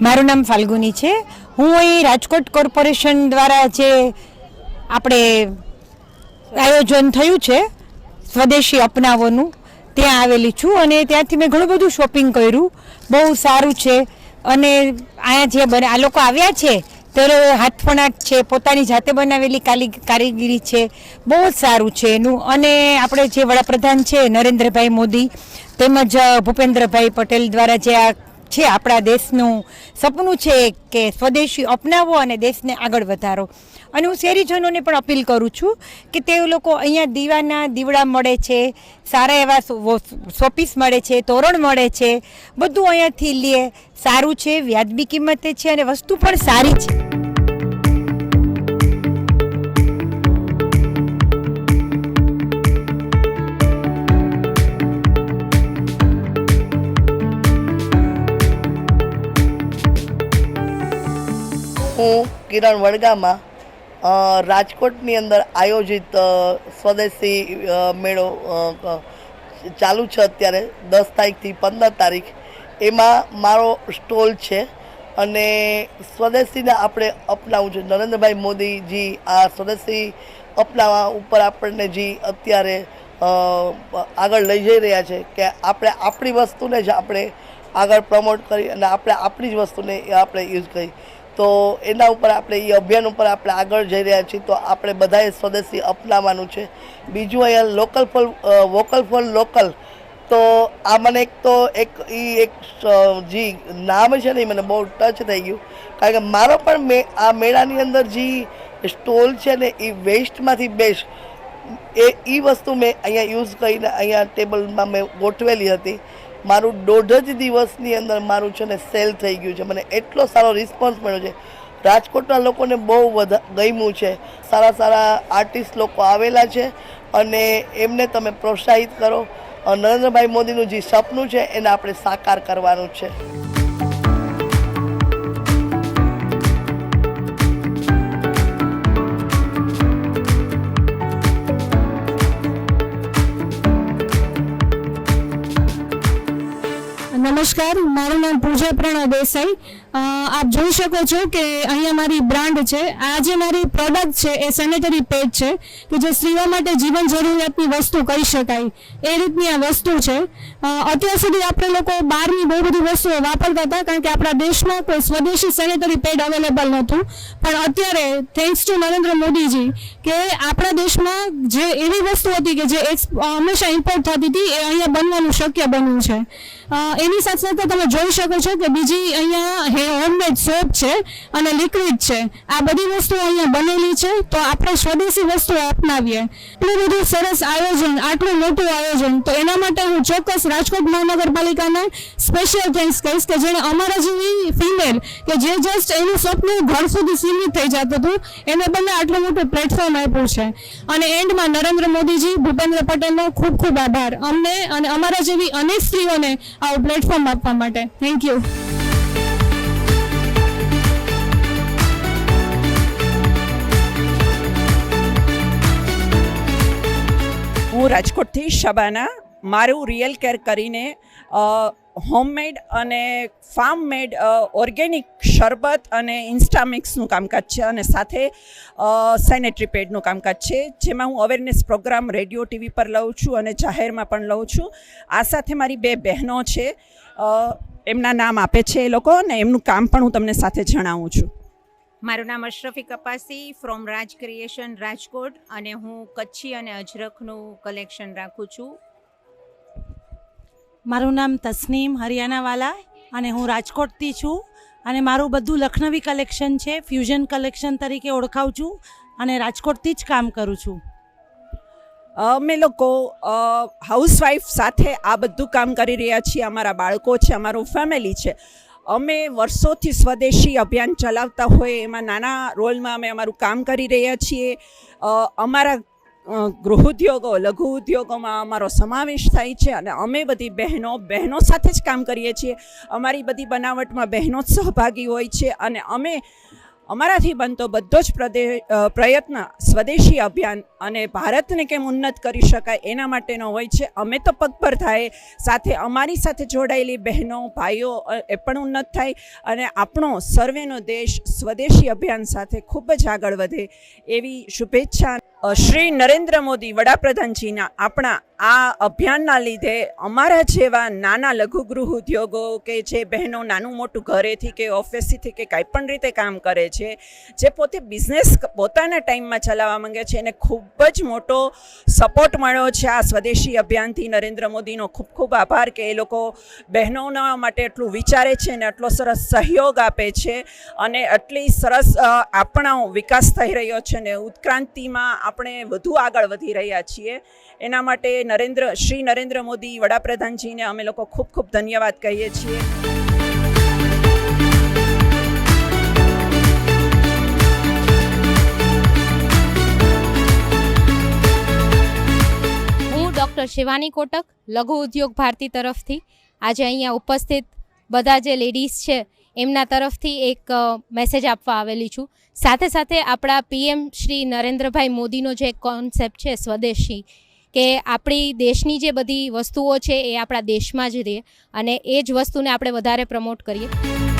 મારું નામ ફાલ્ગુની છે. હું અહીં રાજકોટ કોર્પોરેશન દ્વારા જે આપણે આયોજન થયું છે સ્વદેશી અપનાવોનું, ત્યાં આવેલી છું અને ત્યાંથી મેં ઘણું બધું શોપિંગ કર્યું. બહુ સારું છે. અને અહીંયા જે આ લોકો આવ્યા છે તે હાથવણાટ છે, પોતાની જાતે બનાવેલી કારીગીરી છે, બહુ જ સારું છે એનું. અને આપણે જે વડાપ્રધાન છે નરેન્દ્રભાઈ મોદી તેમજ ભૂપેન્દ્રભાઈ પટેલ દ્વારા જે આ છે આપણા દેશનું સપનું છે કે સ્વદેશી અપનાવો અને દેશને આગળ વધારો. અને હું શહેરીજનોને પણ અપીલ કરું છું કે તે લોકો અહીંયા દીવડા મળે છે, સારા એવા શોપીસ મળે છે, તોરણ મળે છે, બધું અહીંયાથી લે. સારું છે, વ્યાજબી કિંમતે છે અને વસ્તુ પણ સારી છે. હું કિરણ વડગામાં રાજકોટની અંદર આયોજિત સ્વદેશી મેળો ચાલુ છે અત્યારે 10 તારીખથી 15 તારીખ. એમાં મારો સ્ટોલ છે અને સ્વદેશીને આપણે અપનાવવું છે. નરેન્દ્રભાઈ મોદીજી આ સ્વદેશી અપનાવવા ઉપર આપણને જે અત્યારે આગળ લઈ જઈ રહ્યા છે કે આપણે આપણી વસ્તુને જ આપણે આગળ પ્રમોટ કરી અને આપણે આપણી જ વસ્તુને આપણે યુઝ કરી. તો એના ઉપર આપણે એ અભિયાન ઉપર આપણે આગળ જઈ રહ્યા છીએ. તો આપણે બધાએ સ્વદેશી અપનાવવાનું છે. બીજું અહીંયા વોકલ ફોર લોકલ. તો આ મને એક જે નામ છે ને એ મને બહુ ટચ થઈ ગયું, કારણ કે મારો પણ આ મેળાની અંદર જે સ્ટોલ છે ને એ વેસ્ટમાંથી બેસ્ટ એ વસ્તુ મેં અહીંયા યુઝ કરીને અહીંયા ટેબલમાં મેં ગોઠવેલી હતી. મારું 1.5 દિવસની અંદર મારું છે ને સેલ થઈ ગયું છે. મને એટલો સારો રિસ્પોન્સ મળ્યો છે. રાજકોટના લોકોને બહુ ગમ્યું છે. સારા સારા આર્ટિસ્ટ લોકો આવેલા છે અને એમને તમે પ્રોત્સાહિત કરો. નરેન્દ્રભાઈ મોદીનું જે સપનું છે એને આપણે સાકાર કરવાનું છે. નમસ્કાર, મારું નામ પૂજા પ્રણવ દેસાઈ. આપ જોઈ શકો છો કે અહીંયા મારી બ્રાન્ડ છે. આ જે મારી પ્રોડક્ટ છે એ સેનેટરી પેડ છે કે જે સ્ત્રીઓ માટે જીવન જરૂરિયાતની વસ્તુ કહી શકાય એ રીતની આ વસ્તુ છે. અત્યાર સુધી આપણે લોકો બહારની બહુ બધી વસ્તુઓ વાપરતા હતા કારણ કે આપણા દેશમાં કોઈ સ્વદેશી સેનેટરી પેડ અવેલેબલ નહોતું. પણ અત્યારે થેન્ક્સ ટુ નરેન્દ્ર મોદીજી કે આપણા દેશમાં જે એવી વસ્તુ હતી કે જે હંમેશા ઇમ્પોર્ટ થતી હતી એ અહીંયા બનવાનું શક્ય બન્યું છે. એની સાથે સાથે તમે જોઈ શકો છો કે બીજી અહીંયા હોમમેડ સોપ છે અને લિક્વિડ છે. આ બધી વસ્તુઓ અહીંયા બનેલી છે. તો આપણે સ્વદેશી વસ્તુઓ અપનાવીએ. એટલું બધું સરસ આયોજન, આટલું મોટું આયોજન, તો એના માટે હું ચોક્કસ રાજકોટ મહાનગરપાલિકાને સ્પેશિયલ થેન્ક્સ કહીશ કે જેણે અમારા જેવી ફિમેલ કે જે જસ્ટ એનું સપનું ઘર સુધી સીમિત થઈ જતું હતું એને બંને આટલું મોટું પ્લેટફોર્મ આપ્યું છે. અને એન્ડમાં નરેન્દ્ર મોદીજી, ભૂપેન્દ્ર પટેલનો ખૂબ ખૂબ આભાર અમને અને અમારા જેવી અનેક સ્ત્રીઓને આવું પ્લેટફોર્મ આપવા માટે. Thank you. હું રાજકોટથી શબાના. મારું રિયલ કેર કરીને હોમમેડ અને ફાર્મ મેડ ઓર્ગેનિક શરબત અને ઇન્સ્ટામિક્સનું કામકાજ છે અને સાથે સેનેટરી પેડનું કામકાજ છે, જેમાં હું અવેરનેસ પ્રોગ્રામ રેડિયો ટીવી પર લઉં છું અને જાહેરમાં પણ લઉં છું. આ સાથે મારી 2 બહેનો છે, એમના નામ આપે છે એ લોકો અને એમનું કામ પણ હું તમને સાથે જણાવું છું. મારું નામ અશરફી કપાસી ફ્રોમ રાજ ક્રિએશન રાજકોટ અને હું કચ્છી અને અજરખનું કલેક્શન રાખું છું. મારું નામ તસ્નીમ હરિયાણાવાલા અને હું રાજકોટથી છું અને મારું બધું લખનવી કલેક્શન છે. ફ્યુઝન કલેક્શન તરીકે ઓળખાવું છું અને રાજકોટથી જ કામ કરું છું. અમે લોકો હાઉસવાઈફ સાથે આ બધું કામ કરી રહ્યા છીએ. અમારા બાળકો છે, અમારું ફેમિલી છે. અમે વર્ષોથી સ્વદેશી અભિયાન ચલાવતા હોય એમાં નાના રોલમાં અમે અમારું કામ કરી રહ્યા છીએ. અમારા ગૃહોદ્યોગો, લઘુ ઉદ્યોગોમાં અમારો સમાવેશ થાય છે અને અમે બધી બહેનો સાથે જ કામ કરીએ છીએ. અમારી બધી બનાવટમાં બહેનો જ સહભાગી હોય છે અને અમે અમારાથી બનતો બધો જ પ્રયત્ન સ્વદેશી અભિયાન અને ભારતને કેમ ઉન્નત કરી શકાય એના માટેનો હોય છે. અમે તો પગભર થાય, સાથે અમારી સાથે જોડાયેલી બહેનો ભાઈઓ એ પણ ઉન્નત થાય અને આપણો સર્વેનો દેશ સ્વદેશી અભિયાન સાથે ખૂબ જ આગળ વધે એવી શુભેચ્છા. શ્રી નરેન્દ્ર મોદી વડાપ્રધાનજીના આપણા આ અભિયાનના લીધે અમારા જેવા નાના લઘુગૃહ ઉદ્યોગો કે જે બહેનો નાનું મોટું ઘરેથી કે ઓફિસથી કે કાંઈ પણ રીતે કામ કરે છે, જે પોતે બિઝનેસ પોતાના ટાઈમમાં ચલાવવા માંગે છે, એને ખૂબ જ મોટો સપોર્ટ મળ્યો છે આ સ્વદેશી અભિયાનથી. નરેન્દ્ર મોદીનો ખૂબ ખૂબ આભાર કે એ લોકો બહેનોના માટે એટલું વિચારે છે અને આટલો સરસ સહયોગ આપે છે અને આટલી સરસ આપણો વિકાસ થઈ રહ્યો છે ને ઉત્ક્રાંતિમાં આપણે વધુ આગળ વધી રહ્યા છીએ. એના માટે શ્રી નરેન્દ્ર મોદી વડાપ્રધાનજીને અમે લોકો ખૂબ ખૂબ ધન્યવાદ કહીએ છીએ. હું ડૉક્ટર શિવાની કોટક, લઘુ ઉદ્યોગ ભારતી તરફથી આજે અહીંયા ઉપસ્થિત બધા જે લેડીઝ છે એમના તરફથી એક મેસેજ આપવા આવેલી છું. સાથે સાથે આપણા PM શ્રી નરેન્દ્રભાઈ મોદીનો જે કોન્સેપ્ટ છે સ્વદેશી, કે આપણી દેશની જે બધી વસ્તુઓ છે એ આપણા દેશમાં જ રહે અને એ જ વસ્તુને આપણે વધારે પ્રમોટ કરીએ.